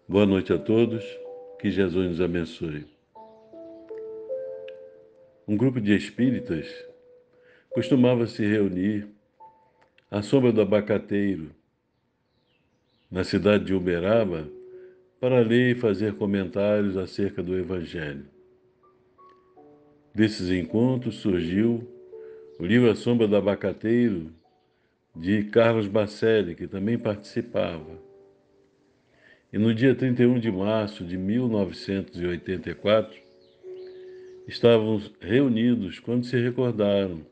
Boa noite a todos, que Jesus nos abençoe. Um grupo de espíritas costumava se reunir à sombra do abacateiro, na cidade de Uberaba, para ler e fazer comentários acerca do Evangelho. Desses encontros surgiu o livro A Sombra do Abacateiro, de Carlos Bacelli, que também participava. E no dia 31 de março de 1984, estávamos reunidos quando se recordaram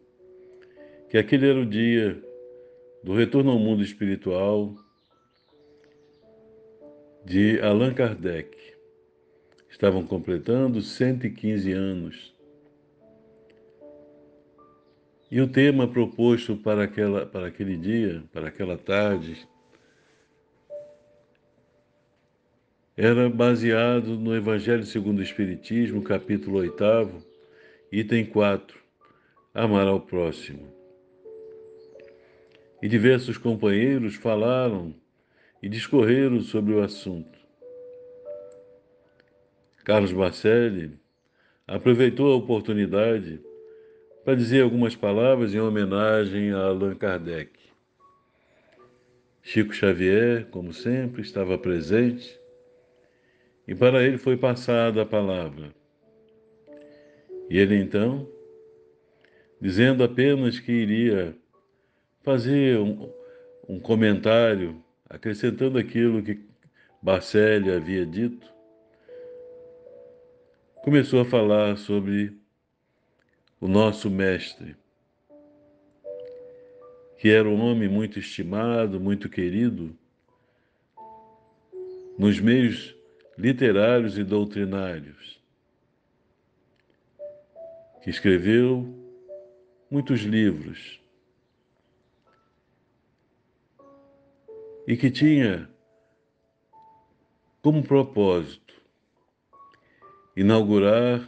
que aquele era o dia do retorno ao mundo espiritual de Allan Kardec. Estavam completando 115 anos. E o tema proposto para aquele dia, para aquela tarde, era baseado no Evangelho segundo o Espiritismo, capítulo 8º, item 4, amar ao próximo. E diversos companheiros falaram e discorreram sobre o assunto. Carlos Bacelli aproveitou a oportunidade para dizer algumas palavras em homenagem a Allan Kardec. Chico Xavier, como sempre, estava presente e para ele foi passada a palavra. E ele então, dizendo apenas que iria fazer um comentário, acrescentando aquilo que Bacelli havia dito, começou a falar sobre o nosso mestre, que era um homem muito estimado, muito querido, nos meios literários e doutrinários, que escreveu muitos livros e que tinha como propósito inaugurar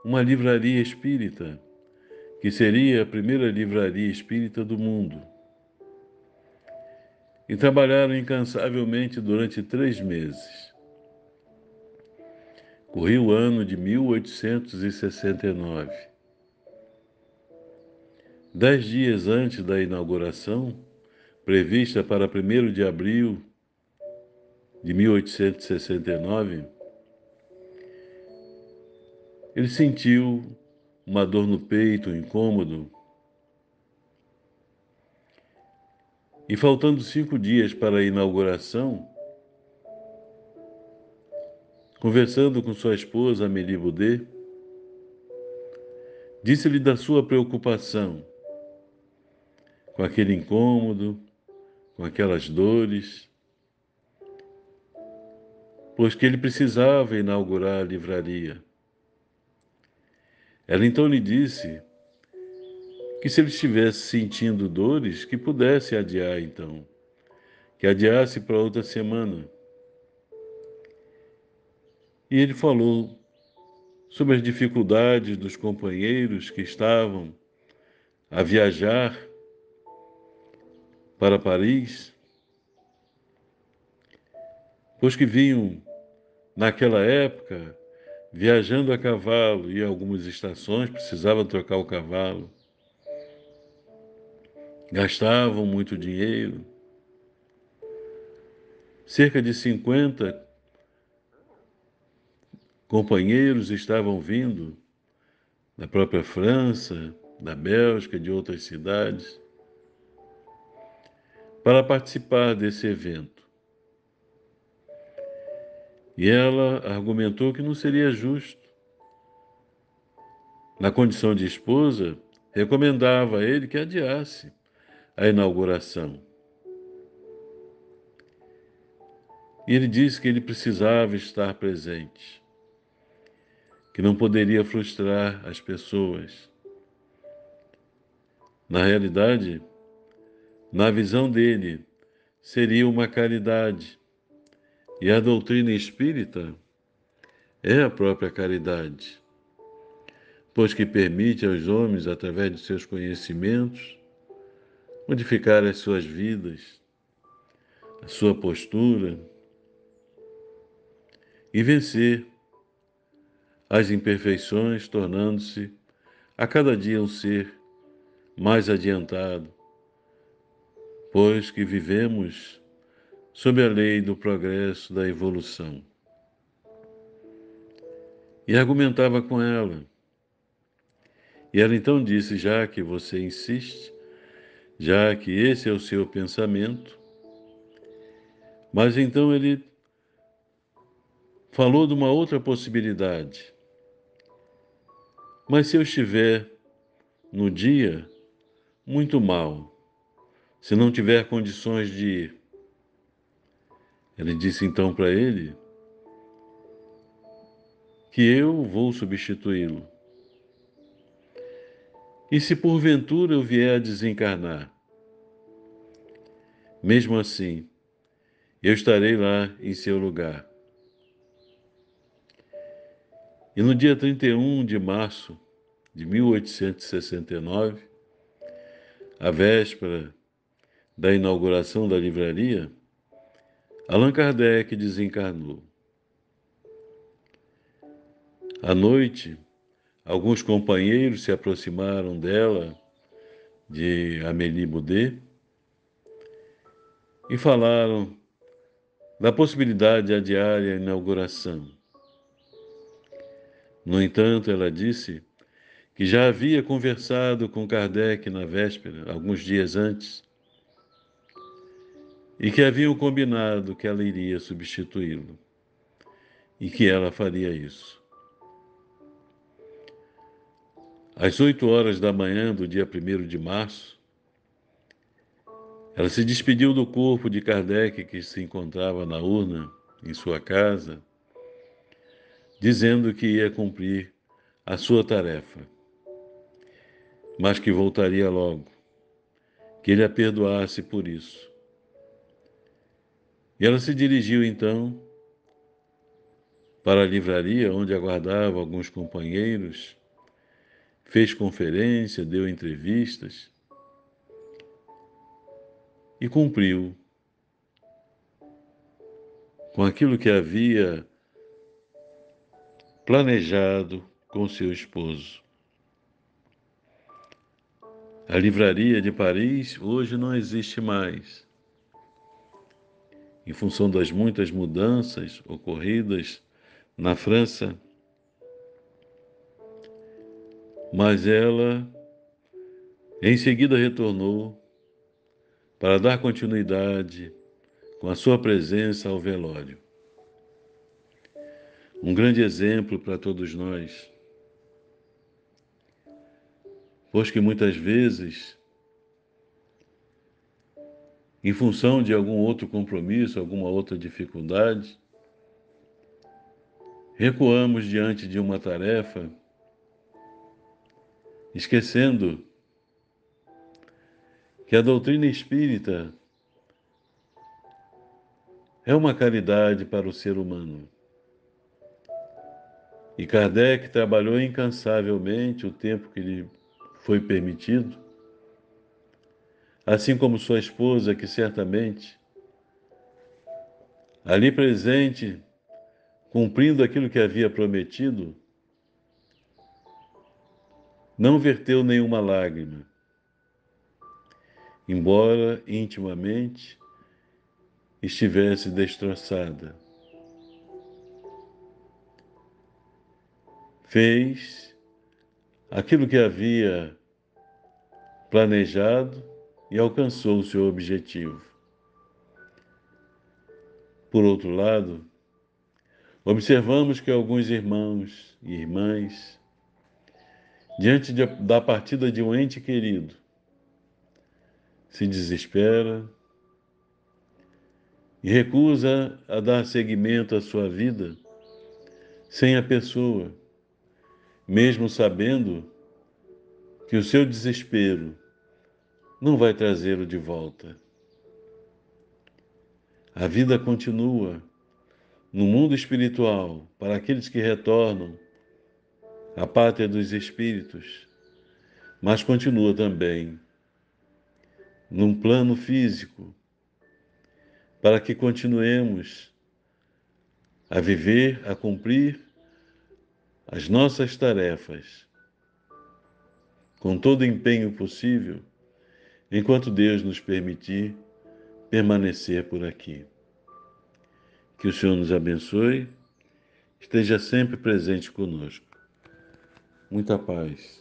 uma livraria espírita, que seria a primeira livraria espírita do mundo. E trabalharam incansavelmente durante 3 meses. Corria o ano de 1869. 10 dias antes da inauguração, prevista para 1º de abril de 1869, ele sentiu uma dor no peito, um incômodo, e faltando 5 dias para a inauguração, conversando com sua esposa, Amélie Boudet, disse-lhe da sua preocupação com aquele incômodo, com aquelas dores, pois que ele precisava inaugurar a livraria. Ela então lhe disse que se ele estivesse sentindo dores, que pudesse adiar então, que adiasse para outra semana. E ele falou sobre as dificuldades dos companheiros que estavam a viajar para Paris, pois que vinham, naquela época, viajando a cavalo e algumas estações precisavam trocar o cavalo. Gastavam muito dinheiro. Cerca de 50 companheiros estavam vindo da própria França, da Bélgica, de outras cidades, para participar desse evento. E ela argumentou que não seria justo. Na condição de esposa, recomendava a ele que adiasse a inauguração. E ele disse que ele precisava estar presente, que não poderia frustrar as pessoas. Na realidade, na visão dele, seria uma caridade. E a doutrina espírita é a própria caridade, pois que permite aos homens, através de seus conhecimentos, modificar as suas vidas, a sua postura, e vencer as imperfeições, tornando-se a cada dia um ser mais adiantado, pois que vivemos sob a lei do progresso, da evolução. E argumentava com ela. E ela então disse: já que você insiste, já que esse é o seu pensamento, mas então ele falou de uma outra possibilidade. Mas se eu estiver no dia muito mal, se não tiver condições de ir, ela disse então para ele que eu vou substituí-lo. E se porventura eu vier a desencarnar, mesmo assim, eu estarei lá em seu lugar. E no dia 31 de março de 1869, a véspera da inauguração da livraria, Allan Kardec desencarnou. À noite, alguns companheiros se aproximaram dela, de Amélie Boudet, e falaram da possibilidade de adiar a inauguração. No entanto, ela disse que já havia conversado com Kardec na véspera, alguns dias antes, e que haviam combinado que ela iria substituí-lo, e que ela faria isso. Às 8 horas da manhã do dia 1º de março, ela se despediu do corpo de Kardec, que se encontrava na urna, em sua casa, dizendo que ia cumprir a sua tarefa, mas que voltaria logo, que ele a perdoasse por isso. E ela se dirigiu, então, para a livraria, onde aguardava alguns companheiros, fez conferência, deu entrevistas e cumpriu com aquilo que havia planejado com seu esposo. A livraria de Paris hoje não existe mais, em função das muitas mudanças ocorridas na França, mas ela em seguida retornou para dar continuidade com a sua presença ao velório. Um grande exemplo para todos nós, pois que muitas vezes, em função de algum outro compromisso, alguma outra dificuldade, recuamos diante de uma tarefa, esquecendo que a doutrina espírita é uma caridade para o ser humano. E Kardec trabalhou incansavelmente o tempo que lhe foi permitido, assim como sua esposa, que certamente, ali presente, cumprindo aquilo que havia prometido, não verteu nenhuma lágrima, embora intimamente estivesse destroçada. Fez aquilo que havia planejado e alcançou o seu objetivo. Por outro lado, observamos que alguns irmãos e irmãs, diante da partida de um ente querido, se desespera e recusa a dar seguimento à sua vida sem a pessoa, mesmo sabendo que o seu desespero não vai trazê-lo de volta. A vida continua no mundo espiritual para aqueles que retornam à pátria dos espíritos, mas continua também num plano físico para que continuemos a viver, a cumprir as nossas tarefas com todo o empenho possível, enquanto Deus nos permitir permanecer por aqui. Que o Senhor nos abençoe, esteja sempre presente conosco. Muita paz.